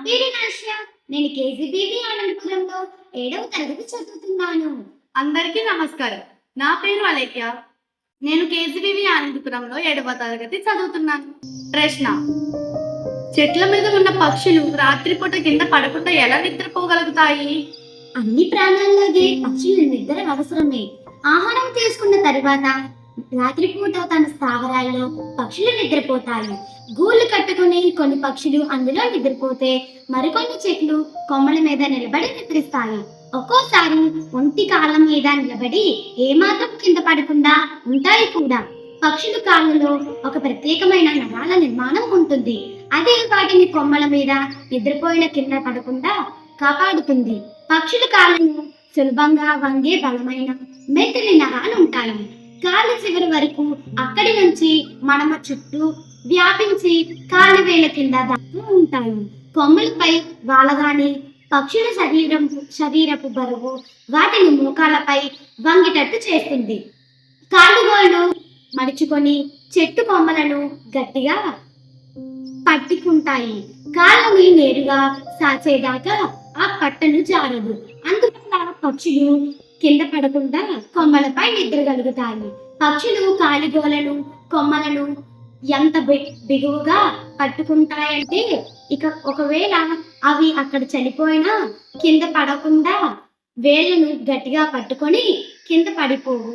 పేరు నర్ష. నేను కేజీబీవి అనంతపురంలో 7వ తరగతి చదువుతున్నాను. అందరికీ నమస్కారం. నా పేరు అలేఖ్య. నేను కేజీబీవి అనంతపురంలో 7వ తరగతి చదువుతున్నాను. ప్రశ్న: చెట్ల మీద ఉన్న పక్షులు రాత్రిపూట కింద పడకుండా ఎలా నిద్రపోగలుగుతాయి? అన్ని ప్రాణాల్లాగే పక్షుల నిద్ర అవసరమే. ఆహారం తీసుకున్న తరువాత రాత్రిపూట తన స్థావరాల్లో పక్షులు నిద్రపోతాయి. గూళ్ళు కట్టుకుని కొన్ని పక్షులు అందులో నిద్రపోతే మరికొన్ని చెట్లు కొమ్మల మీద నిలబడి నిద్రిస్తాయి. ఒక్కోసారి ఒంటి కాళ్ళ మీద నిలబడి ఏమాత్రం కింద పడకుండా ఉంటాయి కూడా. పక్షుల కాళ్ళలో ఒక ప్రత్యేకమైన నరాల నిర్మాణం ఉంటుంది. అదే వాటిని కొమ్మల మీద నిద్రపోయిన కింద పడకుండా కాపాడుతుంది. పక్షుల కాళ్ళను సులభంగా వంగే బలమైన మెత్తని నరాలు ఉంటాయి. కాళ్ళ చివరి వరకు అక్కడి నుంచి మడమ చుట్టూ వ్యాపించి కాళ్ళ వేళ్ళ కింద దాకా ఉంటాయి. కొమ్మలపై వాలగాని పక్షుల శరీరపు బరువు వాటిని మోకాలపై వంగేటట్టు చేస్తుంది. కాళ్ళగోళ్ళు మడుచుకొని చెట్టు కొమ్మలను గట్టిగా పట్టుకుంటాయి. కాళ్ళని నేరుగా సాచేదాకా ఆ పట్టను జారదు. అందువల్ల పక్షులు కింద పడకుండా కొమ్మలపై నిద్రగలుగుతాయి. పక్షులు కాలిగోలను కొమ్మలను ఎంత బిగువుగా పట్టుకుంటాయంటే ఒకవేళ అవి అక్కడ చనిపోయినా కింద పడకుండా వేళ్ళను గట్టిగా పట్టుకొని కింద పడిపోవు.